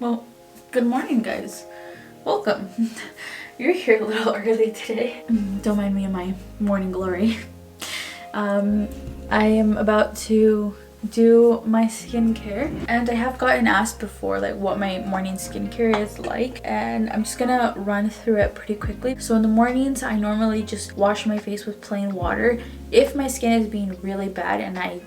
Well, good morning, guys. Welcome. You're here a little early today. Don't mind me in my morning glory. I am about to do my skincare, and I have gotten asked before like what my morning skincare is like, and I'm just gonna run through it pretty quickly. So in the mornings I normally just wash my face with plain water. If my skin is being really bad and I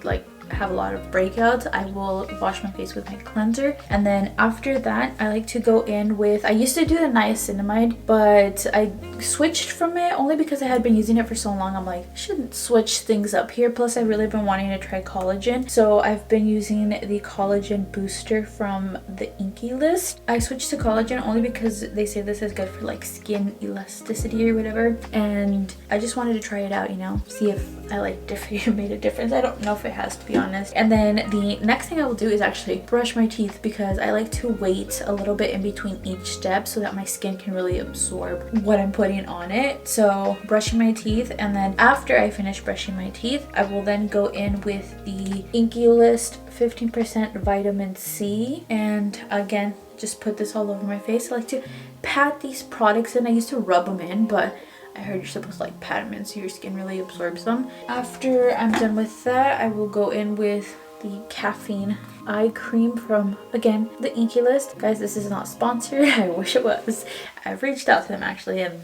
have a lot of breakouts, I will wash my face with my cleanser, and then after that I like to go in with, I used to do the niacinamide, but I switched from it only because I had been using it for so long. I'm like, I shouldn't switch things up here, plus I've really been wanting to try collagen, so I've been using the collagen booster from the Inky list. I switched to collagen only because they say this is good for like skin elasticity or whatever, and I just wanted to try it out, you know, see if it made a difference. I don't know if it has, to be honest. And then the next thing I will do is actually brush my teeth, because I like to wait a little bit in between each step so that my skin can really absorb what I'm putting on it. So brushing my teeth, and then after I finish brushing my teeth, I will then go in with the Inky list 15% vitamin C, and again just put this all over my face. I like to pat these products in. I used to rub them in, but I heard you're supposed to like pat them in so your skin really absorbs them. After I'm done with that, I will go in with the caffeine eye cream from, again, the Inky list. Guys, this is not sponsored. I wish it was. I've reached out to them actually and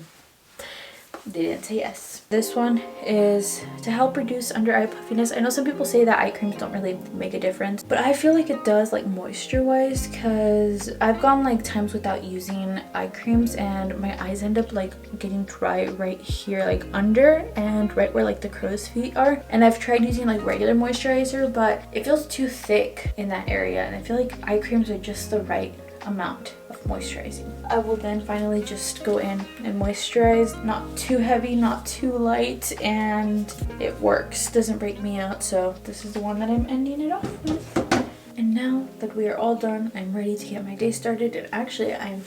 they didn't say yes. This one is to help reduce under eye puffiness. I know some people say that eye creams don't really make a difference, but I feel like it does, like moisture wise, because I've gone like times without using eye creams and my eyes end up like getting dry right here, like under and right where like the crow's feet are. And I've tried using like regular moisturizer, but it feels too thick in that area, and I feel like eye creams are just the right amount of moisturizing. I will then finally just go in and moisturize, not too heavy, not too light, and it works, doesn't break me out. So this is the one that I'm ending it off with. And now that we are all done, I'm ready to get my day started. And actually I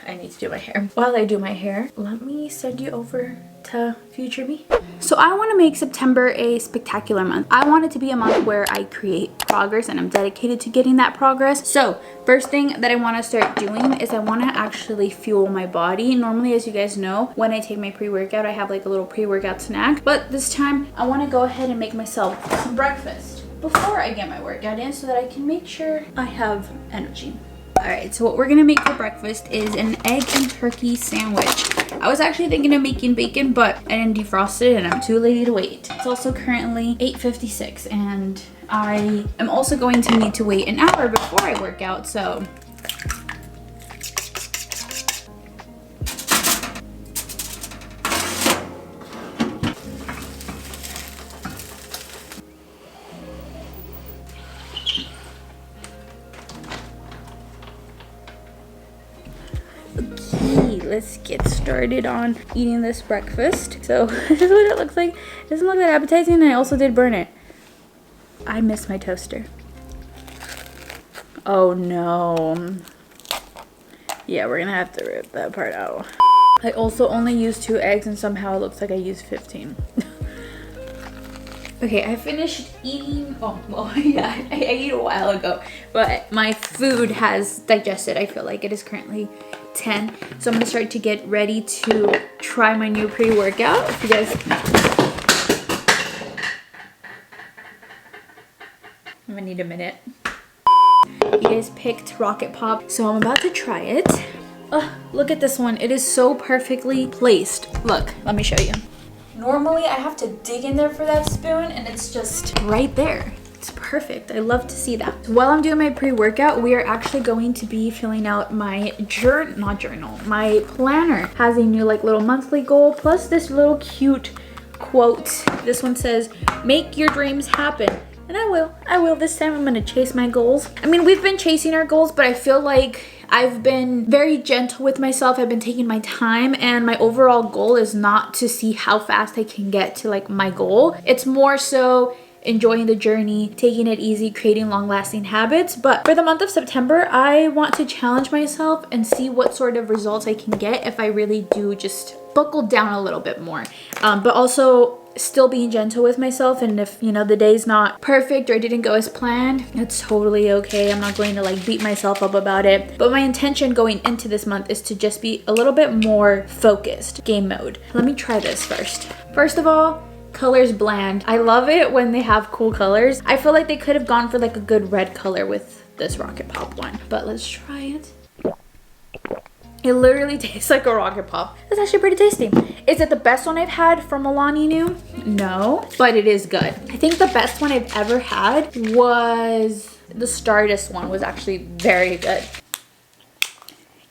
need to do my hair. While I do my hair, let me send you over to future me. So I want to make September a spectacular month. I want it to be a month where I create progress, and I'm dedicated to getting that progress. So first thing that I want to start doing is I want to actually fuel my body. Normally, as you guys know, when I take my pre-workout, I have like a little pre-workout snack, but this time I want to go ahead and make myself some breakfast before I get my workout in so that I can make sure I have energy. Alright, so what we're gonna make for breakfast is an egg and turkey sandwich. I was actually thinking of making bacon, but I didn't defrost it and I'm too lazy to wait. It's also currently 8:56 and I am also going to need to wait an hour before I work out, so let's get started on eating this breakfast. So this is what it looks like. It doesn't look that appetizing, and I also did burn it. I miss my toaster. Oh no. Yeah, we're gonna have to rip that part out. I also only used 2 eggs and somehow it looks like I used 15. Okay, I finished eating, I ate a while ago, but my food has digested. I feel like it is currently 10, so I'm gonna start to get ready to try my new pre-workout. If you guys, I'm gonna need a minute. You guys picked Rocket Pop, so I'm about to try it. Oh, look at this one. It is so perfectly placed. Look, let me show you. Normally I have to dig in there for that spoon, and it's just right there. It's perfect. I love to see that. While I'm doing my pre-workout, we are actually going to be filling out my my planner. Has a new like little monthly goal, plus this little cute quote. This one says, "Make your dreams happen." And I will this time. I'm gonna chase my goals. I mean, we've been chasing our goals, but I feel like I've been very gentle with myself. I've been taking my time, and my overall goal is not to see how fast I can get to like my goal. It's more so enjoying the journey, taking it easy, creating long-lasting habits. But for the month of September, I want to challenge myself and see what sort of results I can get if I really do just buckle down a little bit more. But also still being gentle with myself, and if you know the day's not perfect or it didn't go as planned, it's totally okay. I'm not going to like beat myself up about it, but my intention going into this month is to just be a little bit more focused. Game mode. Let me try this first of all. Colors bland. I love it when they have cool colors. I feel like they could have gone for like a good red color with this Rocket Pop one, but let's try it. It literally tastes like a Rocket Pop. It's actually pretty tasty. Is it the best one I've had from Alani Nu? No, but it is good. I think the best one I've ever had was the Stardust one, was actually very good.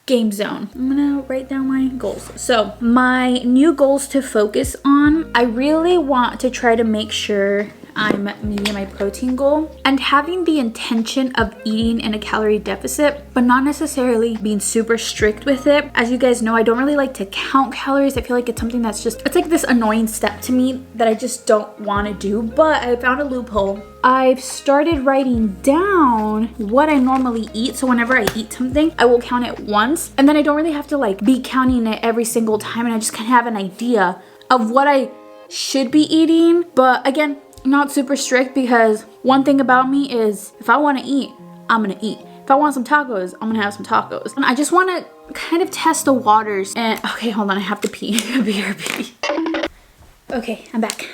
Game zone. I'm gonna write down my goals. So my new goals to focus on, I really want to try to make sure I'm meeting my protein goal and having the intention of eating in a calorie deficit, but not necessarily being super strict with it. As you guys know, I don't really like to count calories. I feel like it's something that's just, it's like this annoying step to me that I just don't want to do, but I found a loophole. I've started writing down what I normally eat. So whenever I eat something, I will count it once, and then I don't really have to like be counting it every single time, and I just kind of have an idea of what I should be eating. But again, not super strict, because one thing about me is if I want to eat, I'm gonna eat. If I want some tacos, I'm gonna have some tacos. And I just want to kind of test the waters. And okay, hold on, I have to pee. BRB. Okay, I'm back.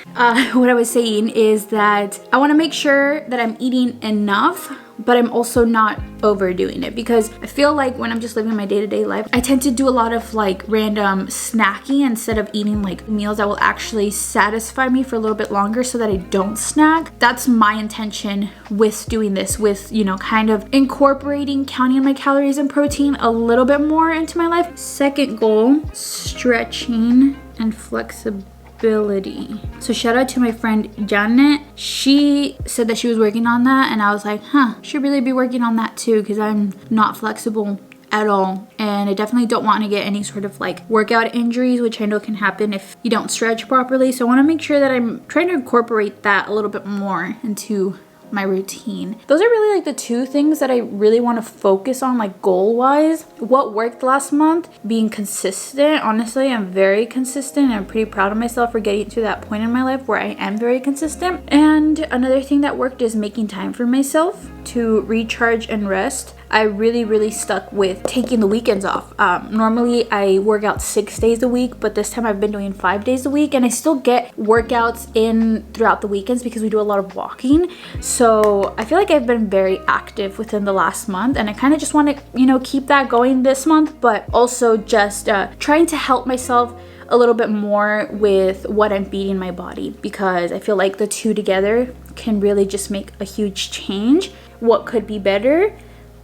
What I was saying is that I want to make sure that I'm eating enough, but I'm also not overdoing it, because I feel like when I'm just living my day-to-day life, I tend to do a lot of like random snacking instead of eating like meals that will actually satisfy me for a little bit longer so that I don't snack. That's my intention with doing this, with, you know, kind of incorporating counting my calories and protein a little bit more into my life. Second goal, stretching and flexibility. So shout out to my friend Janet. She said that she was working on that, and I was like, should really be working on that too, because I'm not flexible at all, and I definitely don't want to get any sort of like workout injuries, which I know can happen if you don't stretch properly. So I want to make sure that I'm trying to incorporate that a little bit more into my routine. Those are really like the two things that I really want to focus on, like goal wise. What worked last month, being consistent. Honestly, I'm very consistent, and I'm pretty proud of myself for getting to that point in my life where I am very consistent. And another thing that worked is making time for myself to recharge and rest. I really stuck with taking the weekends off. Normally I work out 6 days a week, but this time I've been doing 5 days a week, and I still get workouts in throughout the weekends because we do a lot of walking. So I feel like I've been very active within the last month, and I kind of just want to, you know, keep that going this month, but also just trying to help myself a little bit more with what I'm feeding my body, because I feel like the two together can really just make a huge change. What could be better?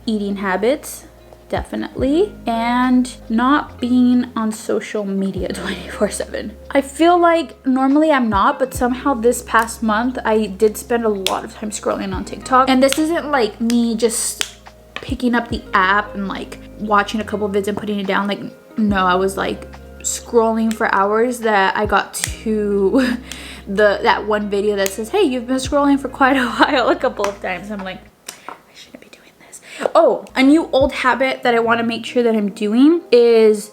Eating habits, definitely, and not being on social media 24/7. I feel like normally I'm not, but somehow this past month I did spend a lot of time scrolling on TikTok. And this isn't like me just picking up the app and like watching a couple of vids and putting it down. Like, no, I was like scrolling for hours that I got to that one video that says, hey, you've been scrolling for quite a while, a couple of times. I'm like, oh, a new old habit that I want to make sure that I'm doing is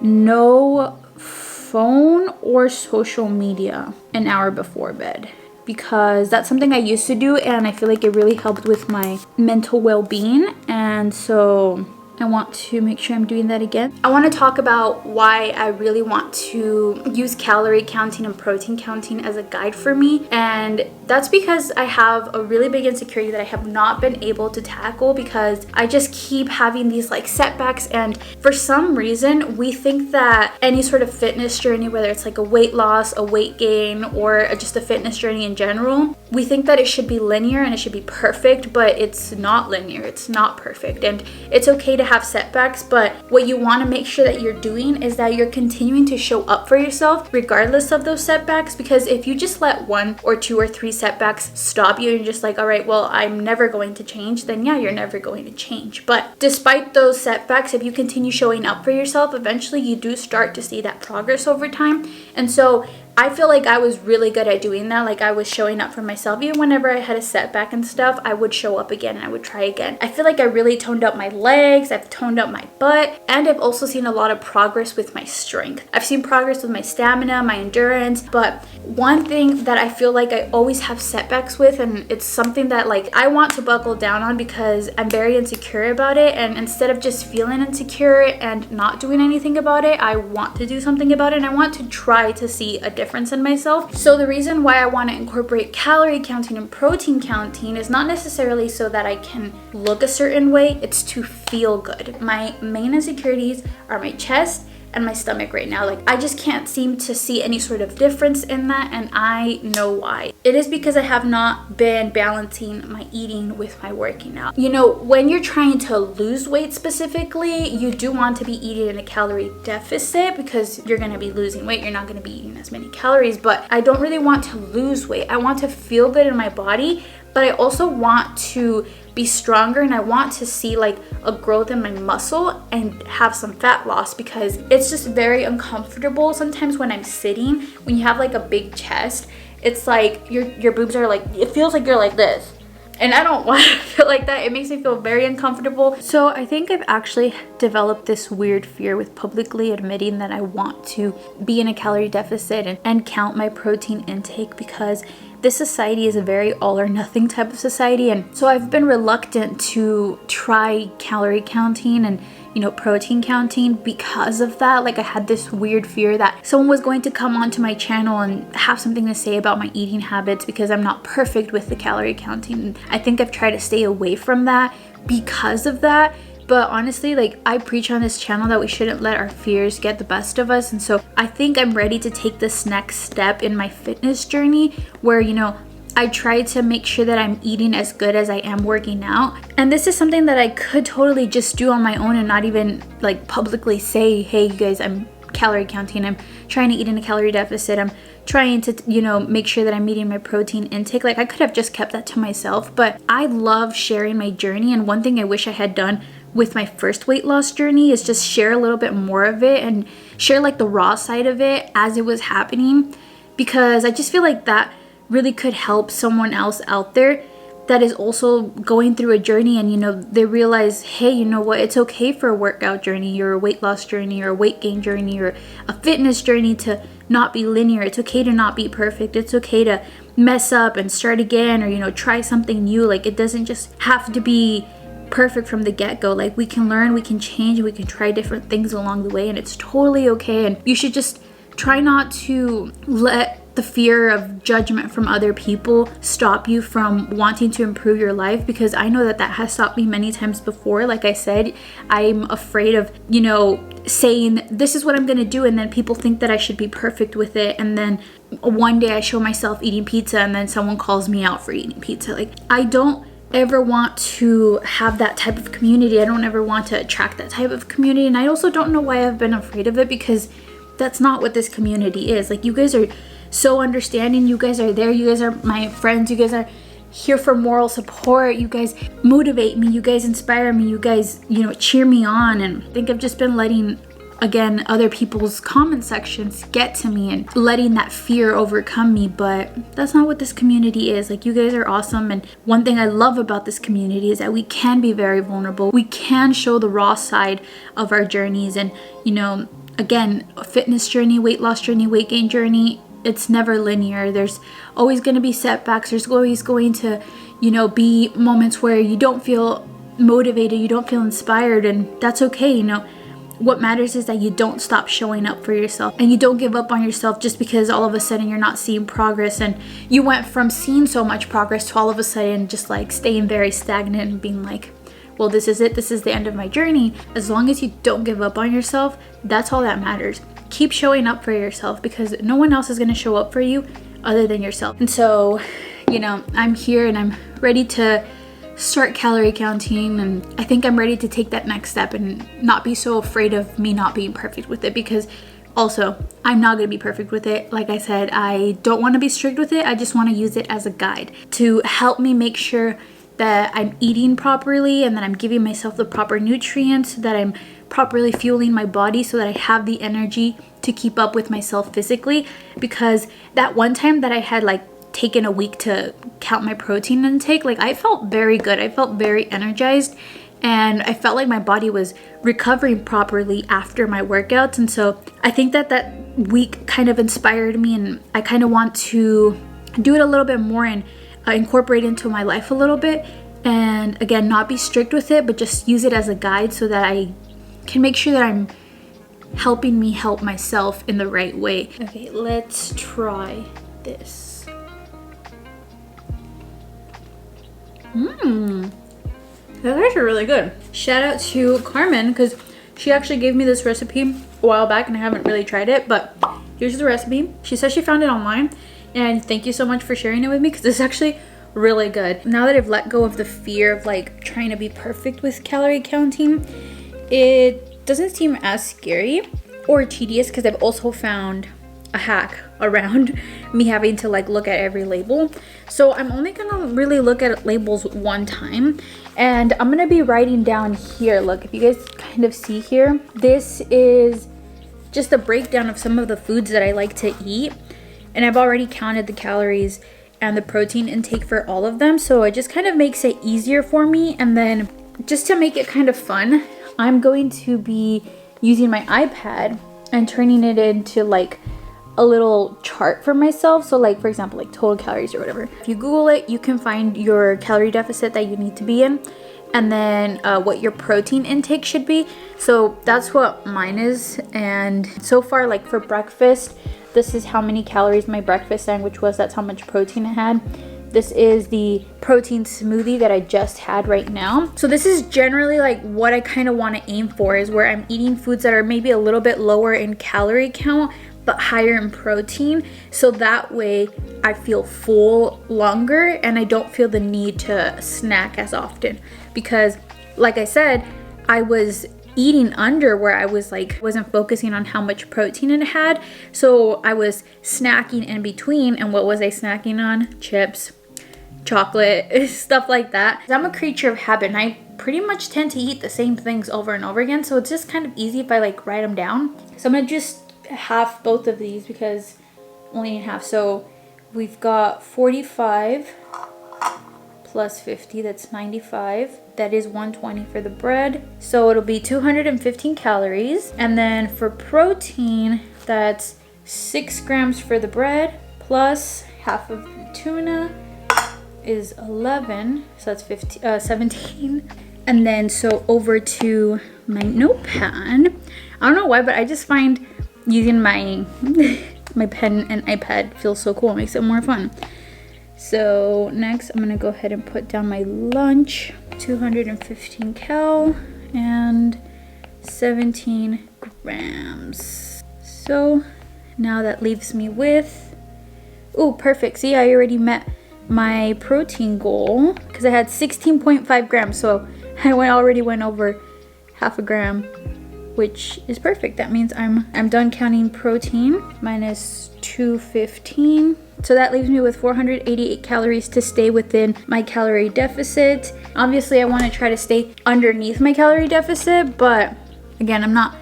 no phone or social media an hour before bed, because that's something I used to do, and I feel like it really helped with my mental well-being. And so I want to make sure I'm doing that again. I want to talk about why I really want to use calorie counting and protein counting as a guide for me. And that's because I have a really big insecurity that I have not been able to tackle, because I just keep having these like setbacks. And for some reason, we think that any sort of fitness journey, whether it's like a weight loss, a weight gain, or just a fitness journey in general, we think that it should be linear and it should be perfect, but it's not linear. It's not perfect. And it's okay to have setbacks, but what you want to make sure that you're doing is that you're continuing to show up for yourself regardless of those setbacks. Because if you just let 1 or 2 or 3 setbacks stop you and you're just like, all right, well, I'm never going to change, then yeah, you're never going to change. But despite those setbacks, if you continue showing up for yourself, eventually you do start to see that progress over time. And so I feel like I was really good at doing that. Like I was showing up for myself. Even whenever I had a setback and stuff, I would show up again and I would try again. I feel like I really toned up my legs, I've toned up my butt, and I've also seen a lot of progress with my strength. I've seen progress with my stamina, my endurance, but one thing that I feel like I always have setbacks with, and it's something that like I want to buckle down on because I'm very insecure about it, and instead of just feeling insecure and not doing anything about it, I want to do something about it and I want to try to see a difference in myself. So the reason why I want to incorporate calorie counting and protein counting is not necessarily so that I can look a certain way, it's to feel good. My main insecurities are my chest and my stomach right now. Like I just can't seem to see any sort of difference in that, and I know why. It is because I have not been balancing my eating with my working out. You know, when you're trying to lose weight specifically, you do want to be eating in a calorie deficit because you're going to be losing weight. You're not going to be eating as many calories, but I don't really want to lose weight. I want to feel good in my body, but I also want to be stronger, and I want to see like a growth in my muscle and have some fat loss, because it's just very uncomfortable sometimes when I'm sitting. When you have like a big chest, it's like your boobs are like, it feels like you're like this, and I don't want to feel like that. It makes me feel very uncomfortable. So I think I've actually developed this weird fear with publicly admitting that I want to be in a calorie deficit and count my protein intake, because this society is a very all or nothing type of society. And so I've been reluctant to try calorie counting and, you know, protein counting because of that. Like I had this weird fear that someone was going to come onto my channel and have something to say about my eating habits because I'm not perfect with the calorie counting. I think I've tried to stay away from that because of that. But honestly, like I preach on this channel that we shouldn't let our fears get the best of us. And so I think I'm ready to take this next step in my fitness journey where, you know, I try to make sure that I'm eating as good as I am working out. And this is something that I could totally just do on my own and not even like publicly say, hey, you guys, I'm calorie counting. I'm trying to eat in a calorie deficit. I'm trying to, you know, make sure that I'm meeting my protein intake. Like I could have just kept that to myself, but I love sharing my journey. And one thing I wish I had done with my first weight loss journey is just share a little bit more of it and share like the raw side of it as it was happening, because I just feel like that really could help someone else out there that is also going through a journey, and you know, they realize, hey, you know what, it's okay for a workout journey or a weight loss journey or a weight gain journey or a fitness journey to not be linear. It's okay to not be perfect. It's okay to mess up and start again, or, you know, try something new. Like it doesn't just have to be perfect from the get-go. Like we can learn, we can change, we can try different things along the way, and it's totally okay. And you should just try not to let the fear of judgment from other people stop you from wanting to improve your life, because I know that has stopped me many times before. Like I said, I'm afraid of, you know, saying this is what I'm gonna do, and then people think that I should be perfect with it, and then one day I show myself eating pizza and then someone calls me out for eating pizza. Like I don't ever want to have that type of community. I don't ever want to attract that type of community, and I also don't know why I've been afraid of it, because that's not what this community is. Like you guys are so understanding, you guys are there, you guys are my friends, you guys are here for moral support, you guys motivate me, you guys inspire me, you guys, you know, cheer me on. And I think I've just been letting, again, other people's comment sections get to me and letting that fear overcome me, but that's not what this community is. Like you guys are awesome, and one thing I love about this community is that we can be very vulnerable. We can show the raw side of our journeys, and you know, again, a fitness journey, weight loss journey, weight gain journey, it's never linear. There's always going to be setbacks. There's always going to, you know, be moments where you don't feel motivated, you don't feel inspired, and that's okay. You know, what matters is that you don't stop showing up for yourself, and you don't give up on yourself just because all of a sudden you're not seeing progress, and you went from seeing so much progress to all of a sudden just like staying very stagnant and being like, well, this is it, this is the end of my journey. As long as you don't give up on yourself, that's all that matters. Keep showing up for yourself, because no one else is going to show up for you other than yourself. And so, you know, I'm here and I'm ready to start calorie counting, and I think I'm ready to take that next step and not be so afraid of me not being perfect with it, because also I'm not going to be perfect with it. Like I said, I don't want to be strict with it. I just want to use it as a guide to help me make sure that I'm eating properly and that I'm giving myself the proper nutrients, so that I'm properly fueling my body, so that I have the energy to keep up with myself physically. Because that one time that I had like taken a week to count my protein intake, like I felt very good. I felt very energized, and I felt like my body was recovering properly after my workouts. And so I think that that week kind of inspired me, and I kind of want to do it a little bit more and incorporate into my life a little bit. And again, not be strict with it, but just use it as a guide so that I can make sure that I'm helping me help myself in the right way. Okay, let's try this. That's actually really good. Shout out to Carmen, because she actually gave me this recipe a while back and I haven't really tried it, but here's the recipe. She says she found it online, and thank you so much for sharing it with me, because it's actually really good. Now that I've let go of the fear of like trying to be perfect with calorie counting, it doesn't seem as scary or tedious, because I've also found a hack around me having to like look at every label. So I'm only gonna really look at labels one time, and I'm gonna be writing down here. Look, if you guys kind of see here, this is just a breakdown of some of the foods that I like to eat, and I've already counted the calories and the protein intake for all of them, so it just kind of makes it easier for me. And then just to make it kind of fun, I'm going to be using my iPad and turning it into like a little chart for myself. So like, for example, like total calories or whatever. If you Google it, you can find your calorie deficit that you need to be in, and then what your protein intake should be. So that's what mine is. And so far, like for breakfast, this is how many calories my breakfast sandwich was. That's how much protein it had. This is the protein smoothie that I just had right now. So this is generally like what I kind of want to aim for, is where I'm eating foods that are maybe a little bit lower in calorie count, but higher in protein. So that way I feel full longer and I don't feel the need to snack as often. Because like I said, I was eating under where I was like, wasn't focusing on how much protein it had. So I was snacking in between. And what was I snacking on? Chips, chocolate, stuff like that. I'm a creature of habit, and I pretty much tend to eat the same things over and over again. So it's just kind of easy if I like write them down. So I'm gonna just half both of these, because only in half. So we've got 45 plus 50, that's 95. That is 120 for the bread. So it'll be 215 calories. And then for protein, that's 6 grams for the bread plus half of the tuna is 11. So that's 17. And then so over to my notepad. I don't know why, but I just find using my my pen and iPad feels so cool. It makes it more fun. So next I'm gonna go ahead and put down my lunch. 215 cal and 17 grams. So now that leaves me with, oh perfect, see, I already met my protein goal because I had 16.5 grams, so I already went over half a gram, which is perfect. That means I'm done counting protein. Minus 215. So that leaves me with 488 calories to stay within my calorie deficit. Obviously, I want to try to stay underneath my calorie deficit, but again, I'm not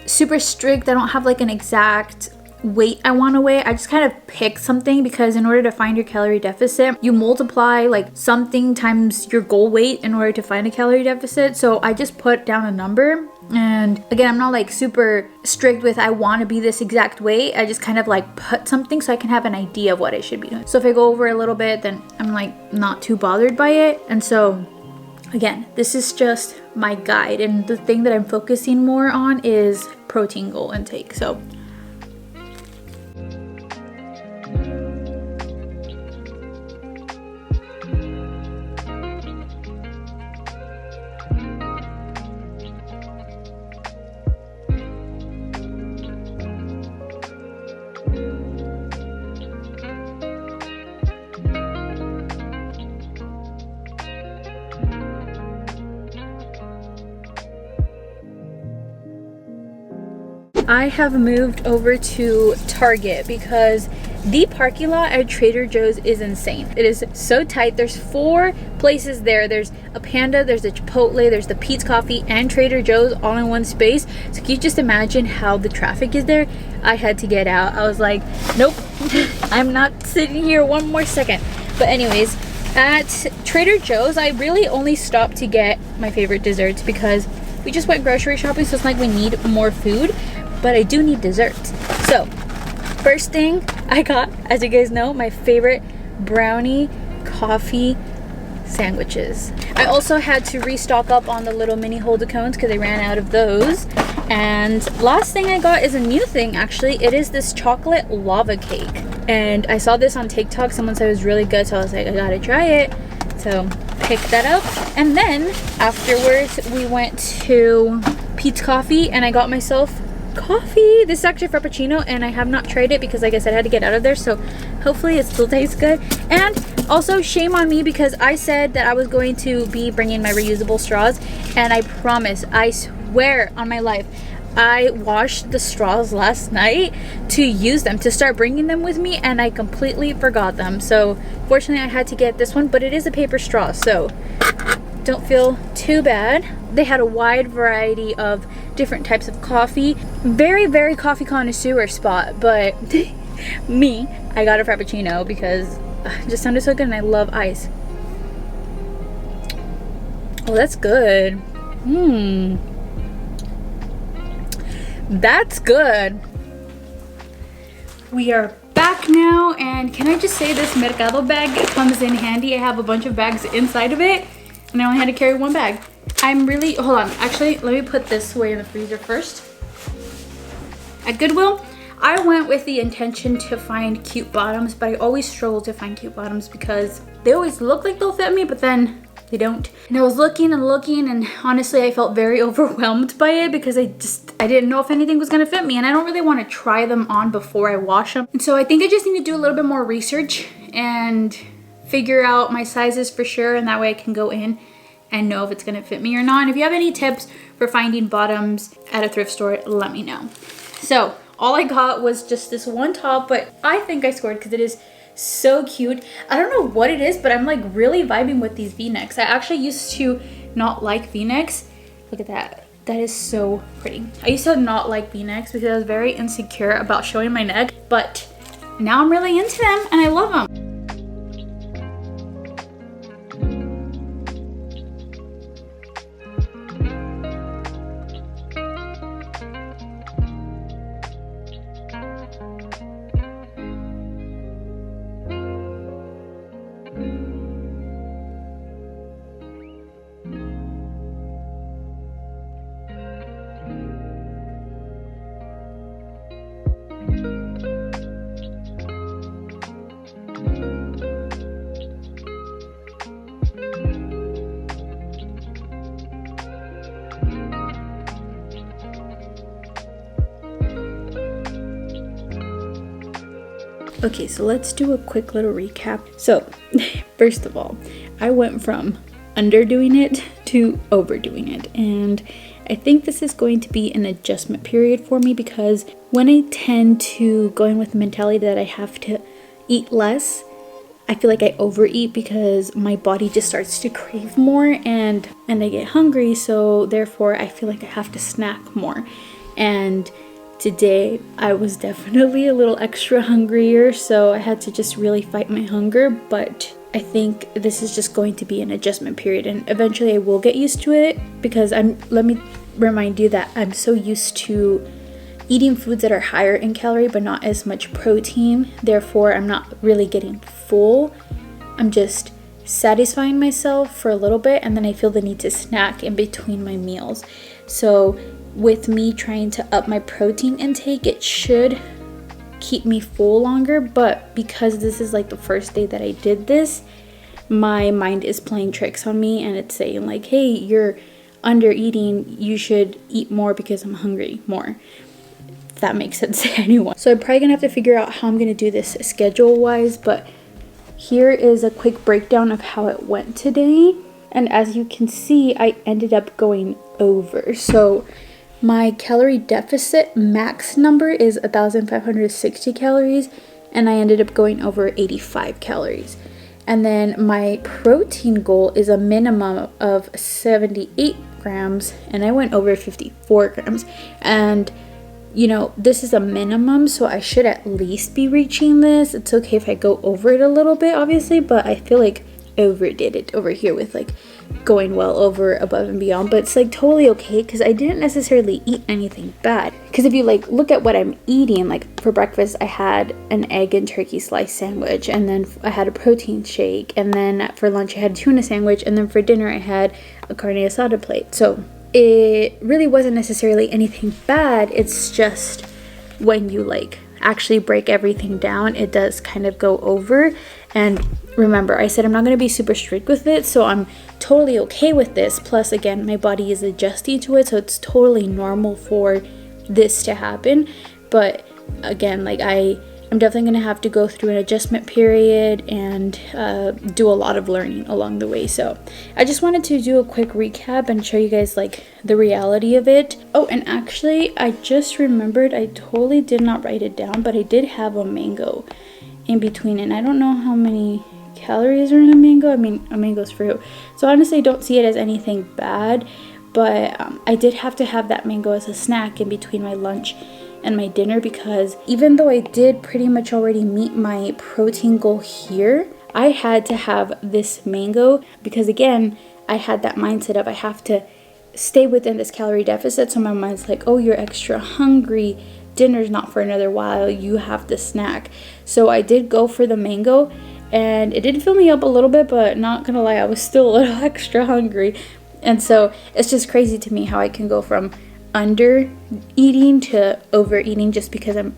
super strict. I don't have like an exact weight I want to weigh. I just kind of pick something, because in order to find your calorie deficit, you multiply like something times your goal weight in order to find a calorie deficit. So I just put down a number, and again, I'm not like super strict with I want to be this exact weight. I just kind of like put something so I can have an idea of what I should be doing. So if I go over a little bit, then I'm like not too bothered by it. And so again, this is just my guide, and the thing that I'm focusing more on is protein goal intake. So I have moved over to Target because The parking lot at Trader Joe's is insane. It is so tight. There's 4 places there. There's a Panda, there's a Chipotle, there's the Pete's Coffee, and Trader Joe's all in one space. So can you just imagine how the traffic is there? I had to get out. I was like, nope, I'm not sitting here one more second. But anyways, at Trader Joe's, I really only stopped to get my favorite desserts because we just went grocery shopping, so it's like we need more food, but I do need desserts. So first thing I got, as you guys know, my favorite brownie coffee sandwiches. I also had to restock up on the little mini holder cones because I ran out of those. And last thing I got is a new thing actually. It is this chocolate lava cake. And I saw this on TikTok. Someone said it was really good, so I was like, I gotta try it. So picked that up. And then afterwards we went to Pete's Coffee and I got myself coffee. This is actually frappuccino and I have not tried it because like I said, I had to get out of there, so hopefully it still tastes good. And also shame on me because I said that I was going to be bringing my reusable straws, and I promise, I swear on my life, I washed the straws last night to use them, to start bringing them with me, and I completely forgot them. So fortunately I had to get this one, but it is a paper straw, so don't feel too bad. They had a wide variety of different types of coffee. Very, very coffee connoisseur spot, but me, I got a frappuccino because it just sounded so good and I love ice. Oh, that's good. That's good. We are back now, and can I just say this Mercado bag comes in handy. I have a bunch of bags inside of it and I only had to carry one bag. I'm really, hold on, actually let me put this away in the freezer first. At Goodwill, I went with the intention to find cute bottoms, but I always struggle to find cute bottoms because they always look like they'll fit me, but then they don't. And I was looking and looking, and honestly I felt very overwhelmed by it because I didn't know if anything was gonna fit me, and I don't really want to try them on before I wash them. And so I think I just need to do a little bit more research and figure out my sizes for sure, and that way I can go in and know if it's gonna fit me or not. And if you have any tips for finding bottoms at a thrift store, let me know. So all I got was just this one top, but I think I scored because it is so cute. I don't know what it is, but I'm like really vibing with these v-necks. I actually used to not like v-necks. Look at that. That is so pretty. I used to not like v-necks because I was very insecure about showing my neck, but now I'm really into them and I love them. Okay, so let's do a quick little recap. So, first of all, I went from underdoing it to overdoing it. And I think this is going to be an adjustment period for me because when I tend to go in with the mentality that I have to eat less, I feel like I overeat because my body just starts to crave more and I get hungry. So therefore, I feel like I have to snack more. And today I was definitely a little extra hungrier, so I had to just really fight my hunger, but I think this is just going to be an adjustment period and eventually I will get used to it because let me remind you that I'm so used to eating foods that are higher in calorie but not as much protein. Therefore, I'm not really getting full. I'm just satisfying myself for a little bit and then I feel the need to snack in between my meals. So with me trying to up my protein intake, it should keep me full longer, but because this is like the first day that I did this, my mind is playing tricks on me and it's saying like, hey, you're under eating, you should eat more because I'm hungry more. If that makes sense to anyone. So I'm probably gonna have to figure out how I'm gonna do this schedule wise, but here is a quick breakdown of how it went today. And as you can see, I ended up going over. So my calorie deficit max number is 1,560 calories and I ended up going over 85 calories. And then my protein goal is a minimum of 78 grams, and I went over 54 grams. And you know, this is a minimum, so I should at least be reaching this. It's okay if I go over it a little bit, obviously, but I feel like I overdid it over here with like going well over, above and beyond. But it's like totally okay, because I didn't necessarily eat anything bad. Because if you like look at what I'm eating, like for breakfast I had an egg and turkey slice sandwich, and then I had a protein shake, and then for lunch I had a tuna sandwich, and then for dinner I had a carne asada plate. So it really wasn't necessarily anything bad. It's just when you like actually break everything down, it does kind of go over. And remember, I said I'm not going to be super strict with it, so I'm totally okay with this. Plus, again, my body is adjusting to it, so it's totally normal for this to happen. But again, like I'm definitely going to have to go through an adjustment period and do a lot of learning along the way. So I just wanted to do a quick recap and show you guys like the reality of it. Oh, and actually I just remembered, I totally did not write it down, but I did have a mango in between, and I don't know how many calories are in a mango. I mean, a mango's fruit, so honestly I don't see it as anything bad, but I did have to have that mango as a snack in between my lunch and my dinner, because even though I did pretty much already meet my protein goal here, I had to have this mango, because again, I had that mindset of I have to stay within this calorie deficit. So my mind's like, oh, you're extra hungry, dinner's not for another while, you have to snack. So I did go for the mango, and it did fill me up a little bit, but not gonna lie, I was still a little extra hungry. And so it's just crazy to me how I can go from under eating to overeating just because I'm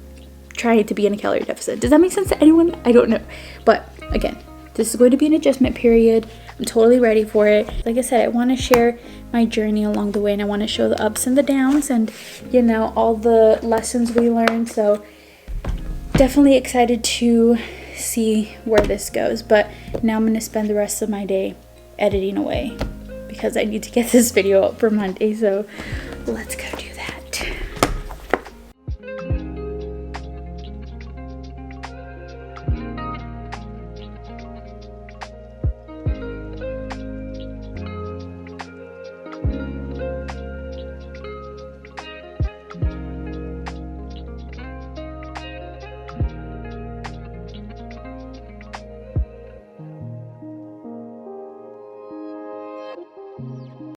trying to be in a calorie deficit. Does that make sense to anyone? I don't know. But again, this is going to be an adjustment period. I'm totally ready for it. Like I said, I want to share my journey along the way, and I want to show the ups and the downs, and you know, all the lessons we learned. So definitely excited to see where this goes. But now I'm going to spend the rest of my day editing away, because I need to get this video up for Monday. So let's go do that.